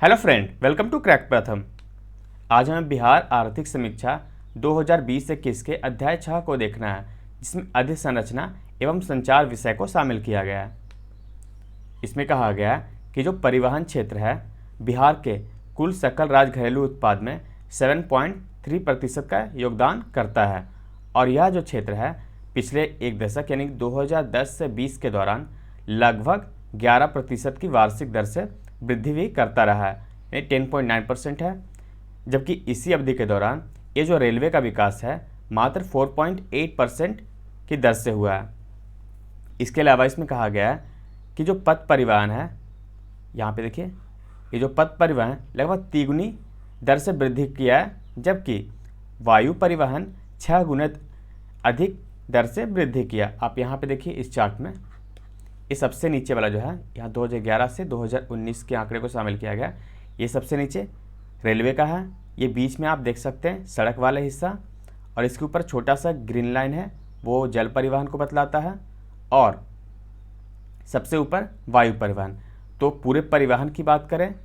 Hello friend, welcome to crack Pratham. आज हमें बिहार आर्थिक समीक्षा 2020-21 के अध्याय 6 को देखना है, जिसमें अधोसंरचना एवं संचार विषय को शामिल किया गया है। इसमें कहा गया है कि जो परिवहन क्षेत्र है बिहार के कुल सकल राज्य घरेलू उत्पाद में 7.3% का योगदान करता है और यह जो क्षेत्र है पिछले एक दशक यानी 2010 से 20 के दौरान लगभग 11% की वार्षिक दर से वृद्धि भी करता रहा है, यानी 10.9% है। जबकि इसी अवधि के दौरान ये जो रेलवे का विकास है मात्र 4.8% की दर से हुआ है। इसके अलावा इसमें कहा गया है कि जो पथ परिवहन है, यहाँ पे देखिए, ये जो पथ परिवहन लगभग 3 गुनी दर से वृद्धि किया है, जबकि वायु परिवहन 6 गुना अधिक दर से वृद्धि किया। आप यहाँ पे देखिए इस चार्ट में ये सबसे नीचे वाला जो है, यहाँ 2011 से 2019 के आंकड़े को शामिल किया गया। ये सबसे नीचे रेलवे का है, ये बीच में आप देख सकते हैं सड़क वाला हिस्सा, और इसके ऊपर छोटा सा ग्रीन लाइन है, वो जल परिवहन को बतलाता है, और सबसे ऊपर वायु परिवहन। तो पूरे परिवहन की बात करें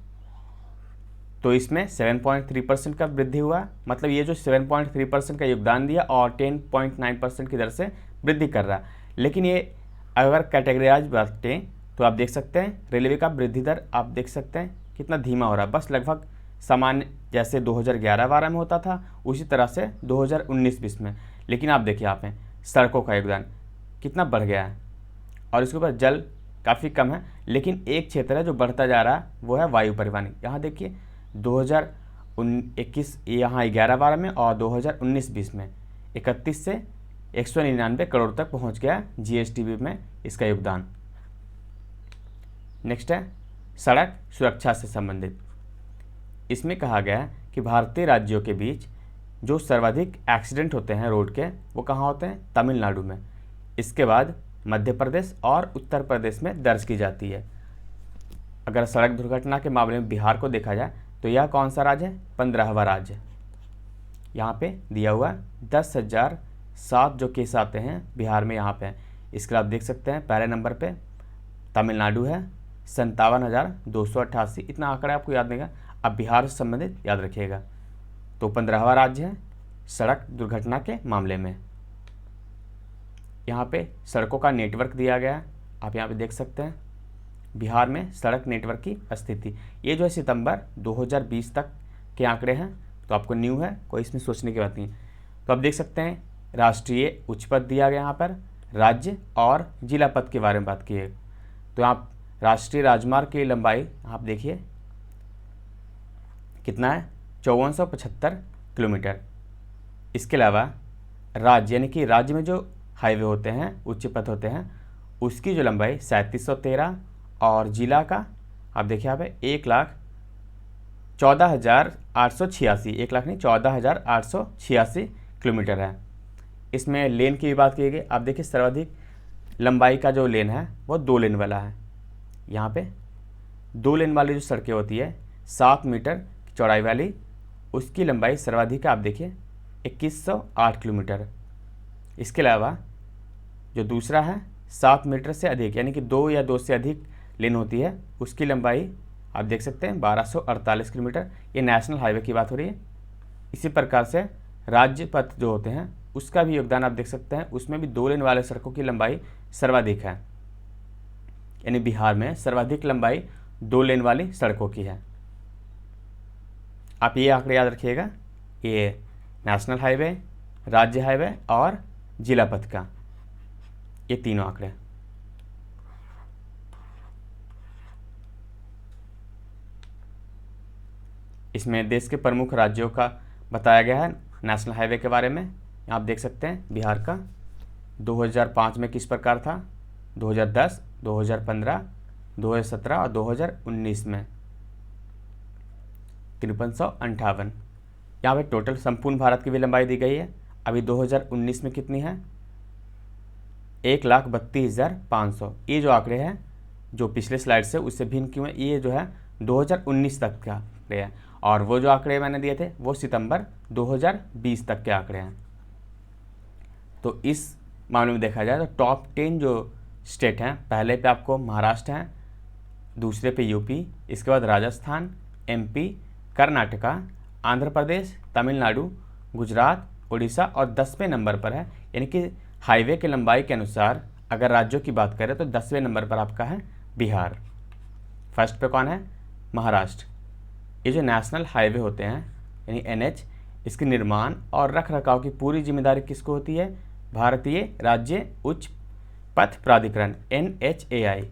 तो इसमें 7.3% का वृद्धि हुआ, मतलब ये जो 7.3% का योगदान दिया और 10.9% की दर से वृद्धि कर रहा है। लेकिन ये अगर कैटेगराइज बांटें तो आप देख सकते हैं रेलवे का वृद्धि दर आप देख सकते हैं कितना धीमा हो रहा है, बस लगभग सामान्य जैसे 2011-12 में होता था उसी तरह से 2019-20 में। लेकिन आप देखिए यहाँ पे सड़कों का योगदान कितना बढ़ गया है, और इसके ऊपर जल काफ़ी कम है। लेकिन एक क्षेत्र है जो बढ़ता जा रहा है, वो है वायु परिवहन। यहाँ देखिए 2021 यहाँ 11-12 में और 2019-20 में 31 से 199 करोड़ तक पहुंच गया जीएसटीवी में इसका योगदान। नेक्स्ट है सड़क सुरक्षा से संबंधित। इसमें कहा गया है कि भारतीय राज्यों के बीच जो सर्वाधिक एक्सीडेंट होते हैं रोड के, वो कहाँ होते हैं? तमिलनाडु में। इसके बाद मध्य प्रदेश और उत्तर प्रदेश में दर्ज की जाती है। अगर सड़क दुर्घटना के मामले में बिहार को देखा जाए तो यह कौन सा राज्य है? 15वां राज्य। यहाँ पे दिया हुआ 10,007 जो केस आते हैं बिहार में यहाँ पे। इसके आप देख सकते हैं पहले नंबर पे तमिलनाडु है 57,288। इतना आंकड़ा आपको याद नहीं है, अब बिहार से संबंधित याद रखिएगा। तो 15वां राज्य है सड़क दुर्घटना के मामले में। यहाँ पे सड़कों का नेटवर्क दिया गया है, आप यहाँ पे देख सकते हैं बिहार में सड़क नेटवर्क की स्थिति। ये जो है सितंबर 2020 तक के आंकड़े हैं, तो आपको न्यू है, कोई इसमें सोचने की बात नहीं। तो आप देख सकते हैं राष्ट्रीय उच्च पथ दिया गया, यहाँ पर राज्य और जिला पथ के बारे में बात की है। तो आप राष्ट्रीय राजमार्ग की लंबाई आप देखिए कितना है, 5475 किलोमीटर। इसके अलावा राज्य यानी कि राज्य में जो हाईवे होते हैं, उच्च पथ होते हैं, उसकी जो लंबाई 3713, और जिला का आप देखिए यहाँ पे 1,14,886, 1 लाख नहीं 14,886 किलोमीटर है। इसमें लेन की भी बात की गई। आप देखिए सर्वाधिक लंबाई का जो लेन है वो 2 लेन वाला है। यहाँ पे 2 लेन वाली जो सड़कें होती है 7 मीटर चौड़ाई वाली, उसकी लंबाई सर्वाधिक आप देखिए 2108 किलोमीटर। इसके अलावा जो दूसरा है 7 मीटर से अधिक यानी कि 2 या 2 से अधिक लेन होती है, उसकी लंबाई आप देख सकते हैं 1248 किलोमीटर। ये नेशनल हाईवे की बात हो रही है। इसी प्रकार से राज्य पथ जो होते हैं उसका भी योगदान आप देख सकते हैं, उसमें भी 2 लेन वाले सड़कों की लंबाई सर्वाधिक है, यानी बिहार में सर्वाधिक लंबाई 2 लेन वाली सड़कों की है। आप ये आंकड़े याद रखिएगा, ये नेशनल हाईवे, राज्य हाईवे और जिला पथ का, ये तीनों आंकड़े। इसमें देश के प्रमुख राज्यों का बताया गया है नेशनल हाईवे के बारे में। आप देख सकते हैं बिहार का 2005 में किस प्रकार था, 2010, 2015, 2017 और 2019 में 5358। यहाँ पे टोटल संपूर्ण भारत की भी लंबाई दी गई है। अभी 2019 में कितनी है? 1,32,500। ये जो आंकड़े हैं जो पिछले स्लाइड से उससे भिन्न क्यों है, ये जो है 2019 तक का आंकड़े हैं, और वो जो आंकड़े मैंने दिए थे वो सितंबर 2020 तक के आंकड़े हैं। तो इस मामले में देखा जाए तो टॉप 10 जो स्टेट हैं, पहले पे आपको महाराष्ट्र हैं, दूसरे पे यूपी, इसके बाद राजस्थान, MP, कर्नाटका, आंध्र प्रदेश, तमिलनाडु, गुजरात, उड़ीसा और 10वें नंबर पर है। यानी कि हाईवे की लंबाई के अनुसार अगर राज्यों की बात करें तो 10वें नंबर पर आपका है बिहार। फर्स्ट पे कौन है? महाराष्ट्र। ये जो नेशनल हाईवे होते हैं यानी NH, इसके निर्माण और रख रखाव की पूरी जिम्मेदारी किसको होती है? भारतीय राज्य उच्च पथ प्राधिकरण NHAI।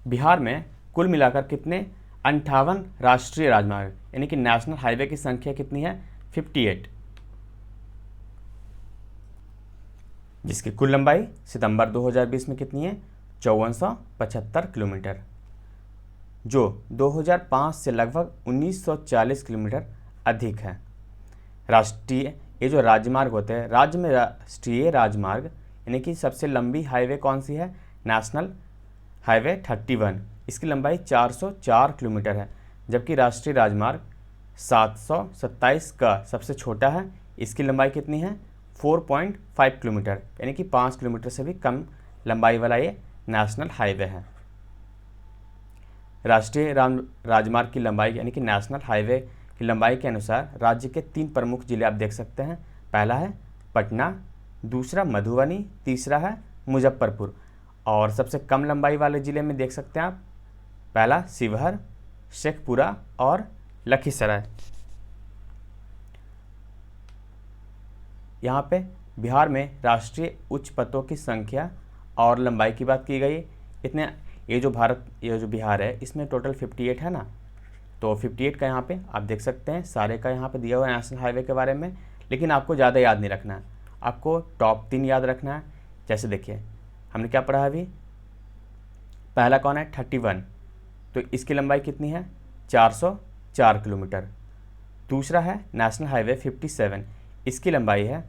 बिहार में कुल मिलाकर कितने 58 राष्ट्रीय राजमार्ग यानी कि नेशनल हाईवे की संख्या कितनी है? 58, जिसकी कुल लंबाई सितंबर 2020 में कितनी है? 5475 किलोमीटर, जो 2005 से लगभग 1940 किलोमीटर अधिक है। राष्ट्रीय ये जो राजमार्ग होते हैं, राज्य में राष्ट्रीय राजमार्ग यानी कि सबसे लंबी हाईवे कौन सी है? नेशनल हाईवे 31, इसकी लंबाई 404 किलोमीटर है। जबकि राष्ट्रीय राजमार्ग 727 का सबसे छोटा है, इसकी लंबाई कितनी है? 4.5 किलोमीटर, यानी कि 5 किलोमीटर से भी कम लंबाई वाला ये नेशनल हाईवे है। राष्ट्रीय राजमार्ग की लंबाई यानी कि नेशनल हाईवे की लंबाई के अनुसार राज्य के 3 प्रमुख जिले आप देख सकते हैं। पहला है पटना, दूसरा मधुबनी, तीसरा है मुजफ्फरपुर। और सबसे कम लंबाई वाले ज़िले में देख सकते हैं आप, पहला शिवहर, शेखपुरा और लखीसराय। यहाँ पे बिहार में राष्ट्रीय उच्च पथों की संख्या और लंबाई की बात की गई। इतने ये जो बिहार है इसमें टोटल 58 है ना, तो 58 का यहाँ पे आप देख सकते हैं, सारे का यहाँ पे दिया हुआ है नेशनल हाईवे के बारे में। लेकिन आपको ज़्यादा याद नहीं रखना है, आपको टॉप 3 याद रखना है। जैसे देखिए हमने क्या पढ़ा अभी, पहला कौन है? 31, तो इसकी लंबाई कितनी है? 404 किलोमीटर। दूसरा है नेशनल हाईवे 57, इसकी लंबाई है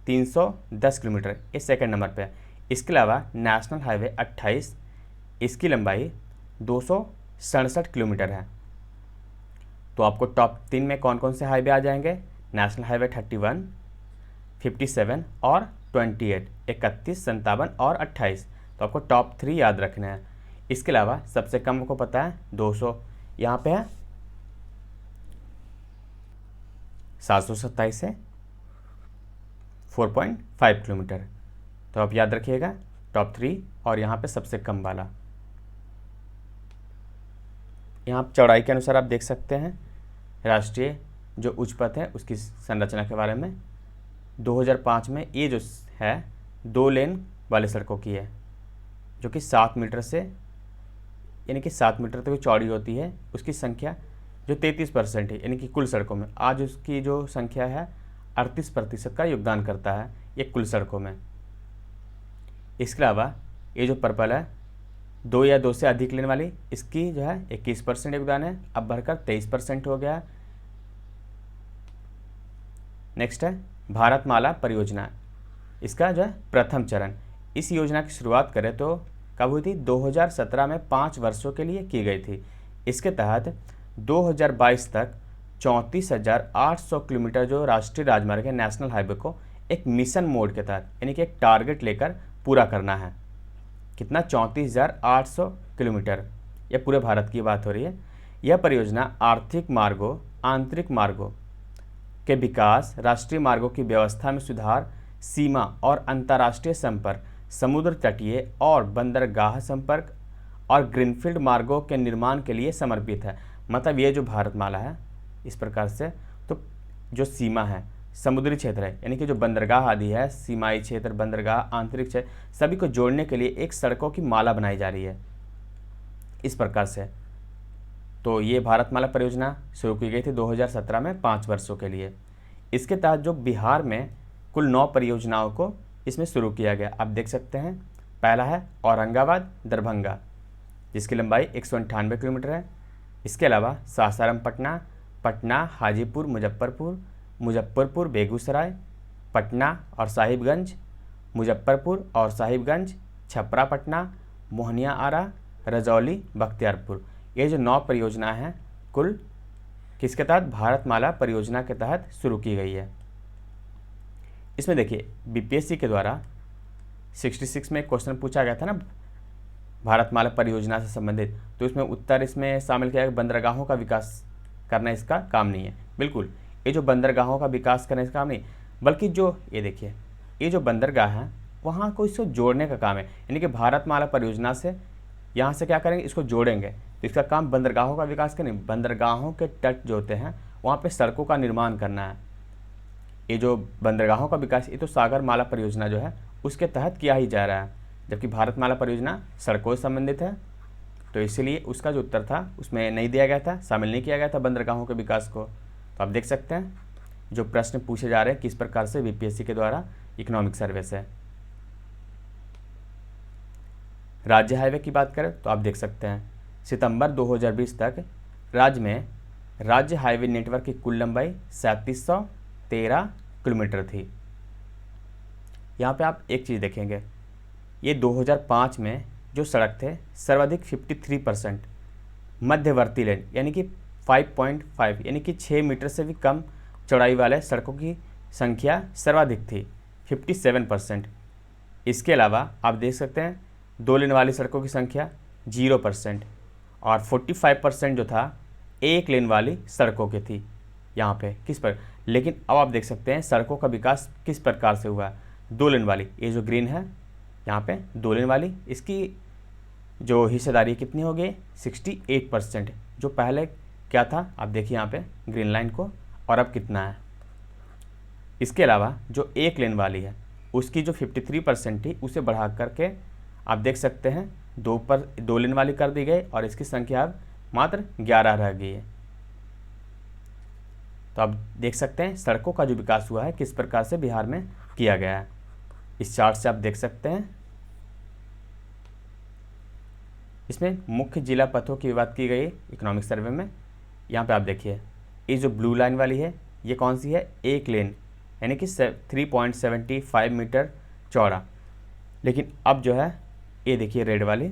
310 किलोमीटर, ये सेकंड नंबर पे है। इसके अलावा नेशनल हाईवे 28, इसकी लंबाई 267 किलोमीटर है। तो आपको टॉप 3 में कौन कौन से हाईवे आ जाएंगे? नेशनल हाईवे 31, 57 और 28, 31, 57 और 28। तो आपको टॉप 3 याद रखना है। इसके अलावा सबसे कम आपको पता है 200, यहाँ पे है 727 से 4.5 किलोमीटर। तो आप याद रखिएगा टॉप 3 और यहाँ पे सबसे कम वाला। यहाँ चौड़ाई के अनुसार आप देख सकते हैं राष्ट्रीय जो उच्च पथ है उसकी संरचना के बारे में। 2005 में ये जो है 2 लेन वाले सड़कों की है, जो कि 7 मीटर से यानी कि 7 मीटर तक चौड़ी होती है। उसकी संख्या जो 33% है यानी कि कुल सड़कों में, आज उसकी जो संख्या है 38% का योगदान करता है ये कुल सड़कों में। इसके अलावा ये जो पर्पल है 2 या 2 से अधिक लेन वाली, इसकी जो है 21% योगदान है, अब बढ़कर 23% हो गया। नेक्स्ट है भारतमाला परियोजना, इसका जो है प्रथम चरण। इस योजना की शुरुआत करें तो कब हुई थी? 2017 में 5 वर्षों के लिए की गई थी। इसके तहत 2022 तक 34,800 किलोमीटर जो राष्ट्रीय राजमार्ग है नेशनल हाईवे को एक मिशन मोड के तहत यानी कि एक टारगेट लेकर पूरा करना है। कितना? 34,800 किलोमीटर। यह पूरे भारत की बात हो रही है। यह परियोजना आर्थिक मार्गों, आंतरिक मार्गों के विकास, राष्ट्रीय मार्गों की व्यवस्था में सुधार, सीमा और अंतर्राष्ट्रीय संपर्क, समुद्र तटीय और बंदरगाह संपर्क और ग्रीनफील्ड मार्गों के निर्माण के लिए समर्पित है। मतलब ये जो भारतमाला है इस प्रकार से, तो जो सीमा है समुद्री क्षेत्र है यानी कि जो बंदरगाह आदि है, सीमाई क्षेत्र, बंदरगाह, आंतरिक क्षेत्र, सभी को जोड़ने के लिए एक सड़कों की माला बनाई जा रही है इस प्रकार से। तो ये भारतमाला परियोजना शुरू की गई थी 2017 में 5 वर्षों के लिए। इसके तहत जो बिहार में कुल 9 परियोजनाओं को इसमें शुरू किया गया, आप देख सकते हैं। पहला है औरंगाबाद दरभंगा, जिसकी लंबाई 198 किलोमीटर है। इसके अलावा सासाराम पटना, पटना हाजीपुर मुजफ्फरपुर, मुजफ्फरपुर बेगूसराय, पटना और साहिबगंज, मुजफ्फरपुर और साहिबगंज, छपरा पटना, मोहनिया आरा, रजौली बख्तियारपुर। ये जो 9 परियोजना हैं कुल किसके तहत? भारतमाला परियोजना के तहत शुरू की गई है। इसमें देखिए BPSC के द्वारा 66 में क्वेश्चन पूछा गया था ना, भारतमाला परियोजना से संबंधित, तो इसमें उत्तर इसमें शामिल किया गया बंदरगाहों का विकास करना इसका काम नहीं है। बिल्कुल, ये जो बंदरगाहों का विकास करने का काम नहीं, बल्कि जो ये देखिए, ये जो बंदरगाह है वहाँ को इसको जोड़ने का काम है, यानी कि भारतमाला परियोजना से यहाँ से क्या करेंगे, इसको जोड़ेंगे। तो इसका काम बंदरगाहों का विकास करने, बंदरगाहों के तट जो होते हैं वहाँ पे सड़कों का निर्माण करना है। ये जो बंदरगाहों का विकास, ये तो सागरमाला परियोजना जो है उसके तहत किया ही जा रहा है, जबकि भारतमाला परियोजना सड़कों से संबंधित है। तो इसीलिए उसका जो उत्तर था उसमें नहीं दिया गया था, शामिल नहीं किया गया था बंदरगाहों के विकास को। तो आप देख सकते हैं जो प्रश्न पूछे जा रहे हैं किस प्रकार से बीपीएससी के द्वारा इकोनॉमिक सर्वे से। राज्य हाईवे की बात करें तो आप देख सकते हैं सितंबर 2020 तक राज्य में राज्य हाईवे नेटवर्क की कुल लंबाई 3713 किलोमीटर थी। यहाँ पे आप एक चीज़ देखेंगे, ये 2005 में जो सड़क थे सर्वाधिक 53% मध्यवर्ती लेन यानी कि 5.5 यानी कि 6 मीटर से भी कम चौड़ाई वाले सड़कों की संख्या सर्वाधिक थी 57%। इसके अलावा आप देख सकते हैं 2 लेन वाली सड़कों की संख्या 0% और 45% जो था 1 लेन वाली सड़कों की थी यहाँ पे किस पर। लेकिन अब आप देख सकते हैं सड़कों का विकास किस प्रकार से हुआ है। 2 लेन वाली, ये जो ग्रीन है यहाँ पे 2 लेन वाली, इसकी जो हिस्सेदारी कितनी हो गई 68%, जो पहले क्या था आप देखिए यहाँ पे ग्रीन लाइन को, और अब कितना है। इसके अलावा जो 1 लेन वाली है उसकी जो 53% थी उसे बढ़ा करके आप देख सकते हैं 2 लेन वाली कर दी गई और इसकी संख्या अब मात्र 11 रह गई है। तो आप देख सकते हैं सड़कों का जो विकास हुआ है किस प्रकार से बिहार में किया गया है। इस चार्ट से आप देख सकते हैं इसमें मुख्य जिला पथों की बात की गई इकोनॉमिक सर्वे में। यहाँ पे आप देखिए ये जो ब्लू लाइन वाली है ये कौन सी है, 1 लेन यानी कि 3.75 मीटर चौड़ा। लेकिन अब जो है ये देखिए रेड वाली,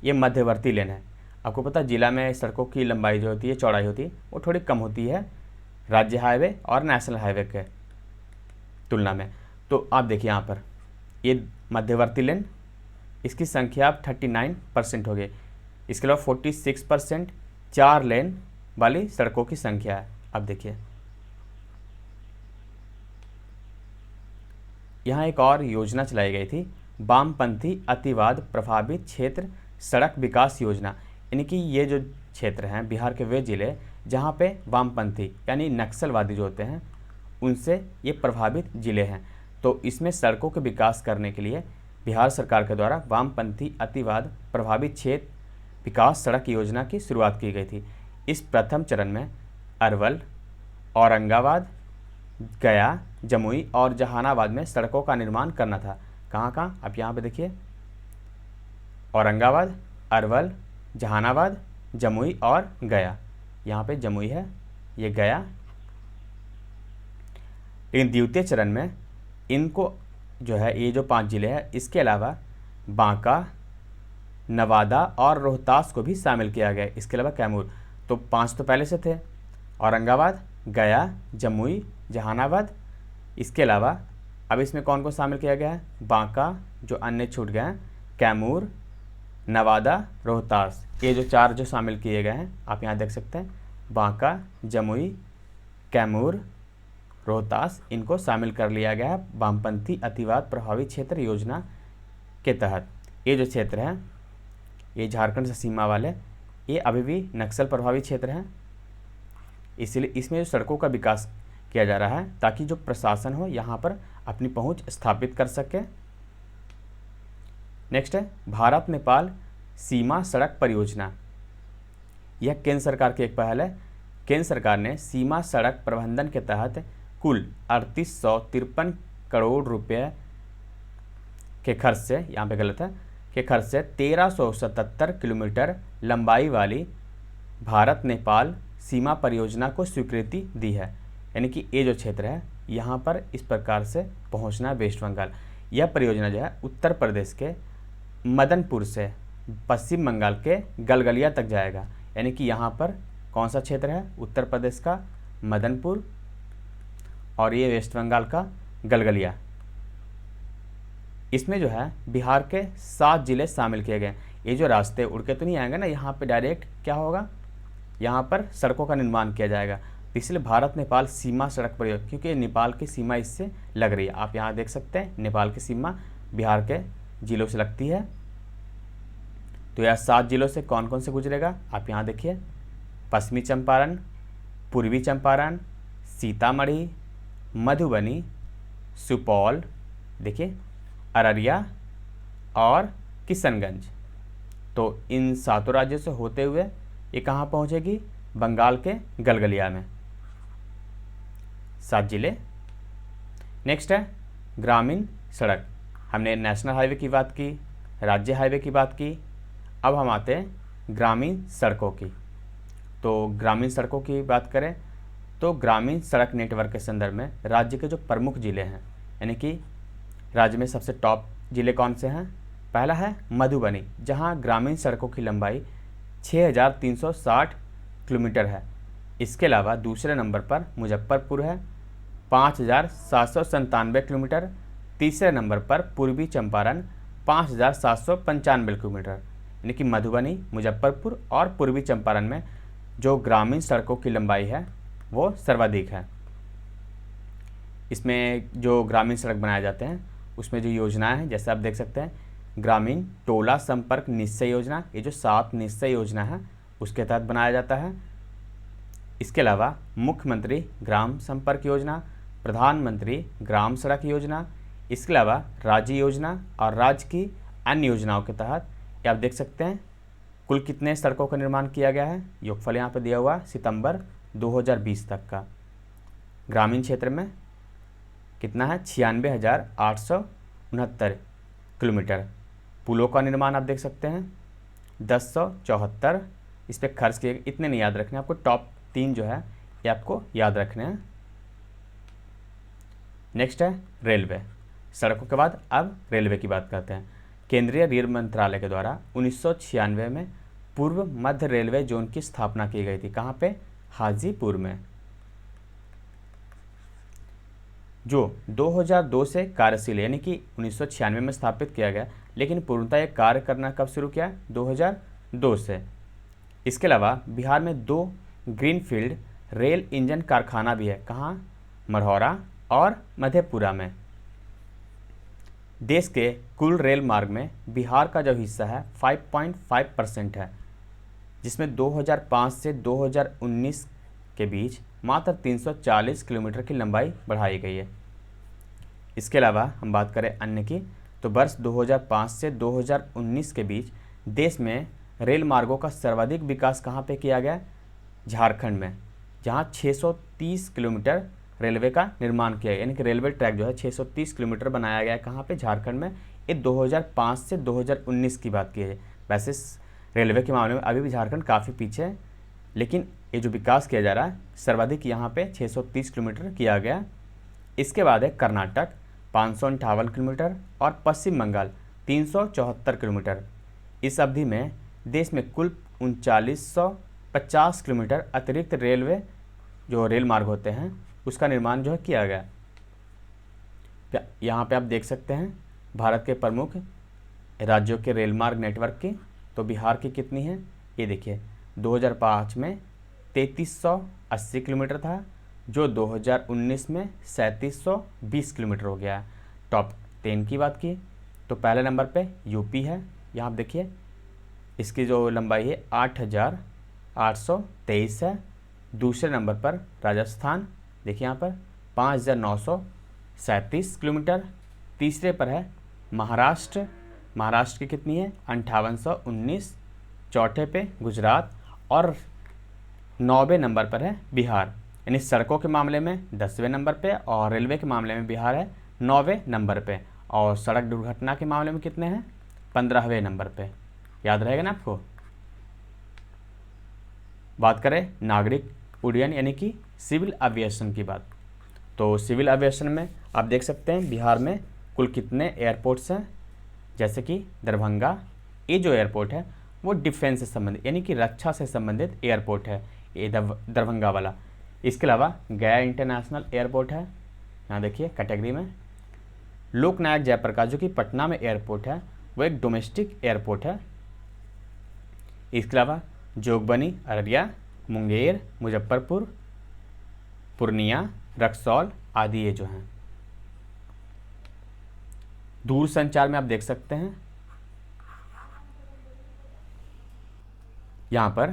ये मध्यवर्ती लेन है। आपको पता है जिला में सड़कों की लंबाई जो होती है, चौड़ाई होती है, वो थोड़ी कम होती है राज्य हाईवे और नेशनल हाईवे के तुलना में। तो आप देखिए यहाँ पर ये मध्यवर्ती लेन, इसकी संख्या अब 39% हो गई। इसके अलावा 46% 4 लेन वाली सड़कों की संख्या है। अब देखिए यहाँ एक और योजना चलाई गई थी, वामपंथी अतिवाद प्रभावित क्षेत्र सड़क विकास योजना, यानी कि ये जो क्षेत्र हैं बिहार के वे ज़िले जहाँ पे वामपंथी यानी नक्सलवादी जो होते हैं उनसे ये प्रभावित ज़िले हैं। तो इसमें सड़कों के विकास करने के लिए बिहार सरकार के द्वारा वामपंथी अतिवाद प्रभावित क्षेत्र विकास सड़क योजना की शुरुआत की गई थी। इस प्रथम चरण में अरवल, औरंगाबाद, गया, जमुई और जहानाबाद में सड़कों का निर्माण करना था। कहाँ कहाँ आप यहाँ पे देखिए, औरंगाबाद, अरवल, जहानाबाद, जमुई और गया। यहाँ पे जमुई है, ये गया। लेकिन द्वितीय चरण में इनको जो है ये जो 5 जिले हैं इसके अलावा बांका, नवादा और रोहतास को भी शामिल किया गया। इसके अलावा कैमूर। तो 5 तो पहले से थे, औरंगाबाद, गया, जमुई, जहानाबाद। इसके अलावा अब इसमें कौन को शामिल किया गया है, बांका जो अन्य छूट गए हैं, कैमूर, नवादा, रोहतास, ये जो 4 जो शामिल किए गए हैं आप यहाँ देख सकते हैं। बांका, जमुई, कैमूर, रोहतास, इनको शामिल कर लिया गया है वामपंथी अतिवाद प्रभावित क्षेत्र योजना के तहत। ये जो क्षेत्र है ये झारखंड से सीमा वाले, ये अभी भी नक्सल प्रभावित क्षेत्र हैं, इसलिए इसमें जो सड़कों का विकास किया जा रहा है ताकि जो प्रशासन हो यहाँ पर अपनी पहुँच स्थापित कर सके। नेक्स्ट है भारत नेपाल सीमा सड़क परियोजना। यह केंद्र सरकार की एक पहल है। केंद्र सरकार ने सीमा सड़क प्रबंधन के तहत कुल 3853 करोड़ रुपए के खर्च से, यहाँ पे गलत है, के खर्च से 1377 किलोमीटर लंबाई वाली भारत नेपाल सीमा परियोजना को स्वीकृति दी है। यानी कि ये जो क्षेत्र है यहाँ पर इस प्रकार से पहुँचना है वेस्ट बंगाल। यह परियोजना जो है उत्तर प्रदेश के मदनपुर से पश्चिम बंगाल के गलगलिया तक जाएगा। यानी कि यहाँ पर कौन सा क्षेत्र है, उत्तर प्रदेश का मदनपुर और ये वेस्ट बंगाल का गलगलिया। इसमें जो है बिहार के 7 जिले शामिल किए गए। ये जो रास्ते उड़ के तो नहीं आएंगे ना, यहाँ पे डायरेक्ट क्या होगा, यहाँ पर सड़कों का निर्माण किया जाएगा। इसलिए भारत नेपाल सीमा सड़क परियोजना, क्योंकि नेपाल की सीमा इससे लग रही है। आप यहाँ देख सकते हैं नेपाल की सीमा बिहार के जिलों से लगती है। तो यह 7 जिलों से कौन कौन से गुजरेगा, आप यहाँ देखिए, पश्चिमी चंपारण, पूर्वी चंपारण, सीतामढ़ी, मधुबनी, सुपौल, देखिए अररिया और किशनगंज। तो इन 7 राज्यों से होते हुए ये कहाँ पहुँचेगी, बंगाल के गलगलिया में। 7 जिले। नेक्स्ट है ग्रामीण सड़क। हमने नेशनल हाईवे की बात की, राज्य हाईवे की बात की, अब हम आते हैं ग्रामीण सड़कों की। तो ग्रामीण सड़कों की बात करें तो ग्रामीण सड़क नेटवर्क के संदर्भ में राज्य के जो प्रमुख जिले हैं, यानी कि राज्य में सबसे टॉप जिले कौन से हैं, पहला है मधुबनी, जहां ग्रामीण सड़कों की लंबाई 6360 किलोमीटर है। इसके अलावा दूसरे नंबर पर मुजफ्फरपुर है, 5797 किलोमीटर। तीसरे नंबर पर पूर्वी चंपारण 5795 किलोमीटर। यानी कि मधुबनी, मुजफ्फरपुर और पूर्वी चंपारण में जो ग्रामीण सड़कों की लंबाई है वो सर्वाधिक है। इसमें जो ग्रामीण सड़क बनाए जाते हैं उसमें जो योजनाएं हैं, जैसे आप देख सकते हैं, ग्रामीण टोला संपर्क निश्चय योजना, ये जो 7 निश्चय योजना है उसके तहत बनाया जाता है। इसके अलावा मुख्यमंत्री ग्राम संपर्क योजना, प्रधानमंत्री ग्राम सड़क योजना, इसके अलावा राज्य योजना और राज्य की अन्य योजनाओं के तहत ये आप देख सकते हैं कुल कितने सड़कों का निर्माण किया गया है। योगफल यहाँ पर दिया हुआ सितंबर 2020 तक का। ग्रामीण क्षेत्र में कितना है, 96,869 किलोमीटर। पुलों का निर्माण आप देख सकते हैं 1074, इस पर खर्च किए, इतने नहीं याद रखने आपको, टॉप 3 जो है ये आपको याद रखने हैं। नेक्स्ट है रेलवे। सड़कों के बाद अब रेलवे की बात करते हैं। केंद्रीय रेल मंत्रालय के द्वारा 1996 में पूर्व मध्य रेलवे जोन की स्थापना की गई थी। कहाँ पे, हाजीपुर में, जो 2002 से कार्यशील, यानी कि 1996 में स्थापित किया गया, लेकिन पूर्णतः यह कार्य करना कब शुरू किया, 2002 से। इसके अलावा बिहार में 2 ग्रीनफील्ड रेल इंजन कारखाना भी है। कहाँ, मढ़ौरा और मधेपुरा में। देश के कुल रेल मार्ग में बिहार का जो हिस्सा है 5.5% है, जिसमें 2005 से 2019 के बीच मात्र 340 किलोमीटर की लंबाई बढ़ाई गई है। इसके अलावा हम बात करें अन्य की, तो वर्ष 2005 से 2019 के बीच देश में रेल मार्गों का सर्वाधिक विकास कहाँ पे किया गया, झारखंड में, जहाँ 630 किलोमीटर रेलवे का निर्माण किया गया, यानी कि रेलवे ट्रैक जो है 630 किलोमीटर बनाया गया है। कहाँ पे, झारखंड में। ये 2005 से 2019 की बात की है। वैसे रेलवे के मामले में अभी भी झारखंड काफ़ी पीछे है, लेकिन ये जो विकास किया जा रहा है सर्वाधिक यहाँ पे 630 किलोमीटर किया गया। इसके बाद है कर्नाटक 558 किलोमीटर और पश्चिम बंगाल 374 किलोमीटर। इस अवधि में देश में कुल 3950 किलोमीटर अतिरिक्त रेलवे जो रेल मार्ग होते हैं उसका निर्माण जो है किया गया। यहाँ पे आप देख सकते हैं भारत के प्रमुख राज्यों के रेल मार्ग नेटवर्क की। तो बिहार की कितनी है, ये देखिए, 2005 में 3380 किलोमीटर था, जो 2019 में 3720 किलोमीटर हो गया है। टॉप 10 की बात की तो पहले नंबर पे यूपी है। यहाँ आप देखिए इसकी जो लंबाई है 8823 है। दूसरे नंबर पर राजस्थान, देखिए यहाँ पर 5937 किलोमीटर। तीसरे पर है महाराष्ट्र, महाराष्ट्र की कितनी है 5819। चौथे पे गुजरात और 9वें नंबर पर है बिहार। यानी सड़कों के मामले में 10वें नंबर पे और रेलवे के मामले में बिहार है 9वें नंबर पे, और सड़क दुर्घटना के मामले में कितने हैं 15वें नंबर पे। याद रहेगा ना आपको। बात करें नागरिक उड्डयन यानी कि सिविल एविएशन की बात, तो सिविल एविएशन में आप देख सकते हैं बिहार में कुल कितने एयरपोर्ट्स हैं, जैसे कि दरभंगा, ये जो एयरपोर्ट है वो डिफेंस से संबंधित यानी कि रक्षा से संबंधित एयरपोर्ट है ये दरभंगा वाला। इसके अलावा गया इंटरनेशनल एयरपोर्ट है, यहाँ देखिए कैटेगरी में। लोकनायक जयप्रकाश जो कि पटना में एयरपोर्ट है वो एक डोमेस्टिक एयरपोर्ट है। इसके अलावा जोगबनी, अररिया, मुंगेर, मुजफ्फरपुर, पूर्णिया, रक्सौल आदि ये जो हैं। दूरसंचार में आप देख सकते हैं यहाँ पर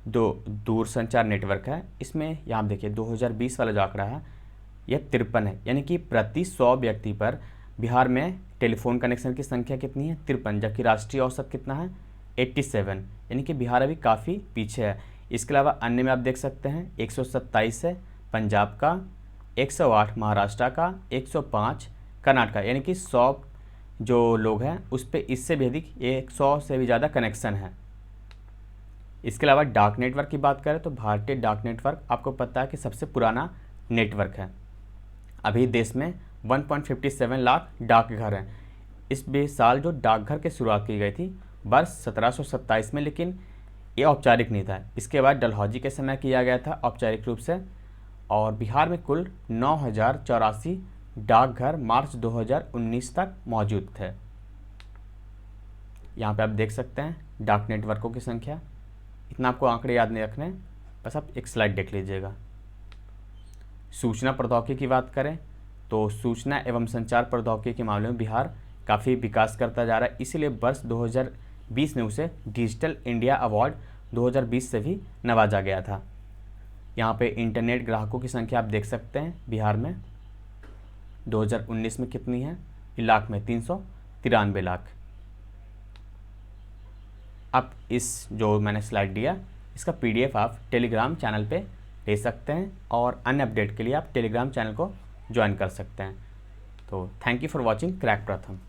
दो दूरसंचार नेटवर्क है। इसमें यहाँ देखिए 2020 वाला जो आंकड़ा है यह 53 है, यानी कि प्रति 100 व्यक्ति पर बिहार में टेलीफोन कनेक्शन की संख्या कितनी है 53, जबकि राष्ट्रीय औसत कितना है 87, यानी कि बिहार अभी काफ़ी पीछे है। इसके अलावा अन्य में आप देख सकते हैं 127 है पंजाब का, 108 महाराष्ट्र का, 105 कर्नाटक का, यानी कि 100 जो लोग हैं उस पर इससे भी अधिक 100 से भी ज़्यादा कनेक्शन है। इसके अलावा डाक नेटवर्क की बात करें तो भारतीय डाक नेटवर्क आपको पता है कि सबसे पुराना नेटवर्क है। अभी देश में 1.57 लाख डाकघर हैं। इस साल जो डाकघर की शुरुआत की गई थी वर्ष 1727 में, लेकिन ये औपचारिक नहीं था। इसके बाद डलहौजी के समय किया गया था औपचारिक रूप से। और बिहार में कुल 9084 डाकघर मार्च 2019 तक मौजूद थे। यहाँ पे आप देख सकते हैं डाक नेटवर्कों की संख्या। इतना आपको आंकड़े याद नहीं रखने, बस आप एक स्लाइड देख लीजिएगा। सूचना प्रौद्योगिकी की बात करें तो सूचना एवं संचार प्रौद्योगिकी के मामले में बिहार काफ़ी विकास करता जा रहा है। इसीलिए वर्ष 2020 में उसे डिजिटल इंडिया अवार्ड 2020 से भी नवाजा गया था। यहाँ पे इंटरनेट ग्राहकों की संख्या आप देख सकते हैं बिहार में 2019 में कितनी है, लाख में 393 लाख। आप इस जो मैंने स्लाइड दिया इसका PDF आप टेलीग्राम चैनल पे ले सकते हैं और अन्य अपडेट के लिए आप टेलीग्राम चैनल को ज्वाइन कर सकते हैं। तो thank you for watching crack प्रथम।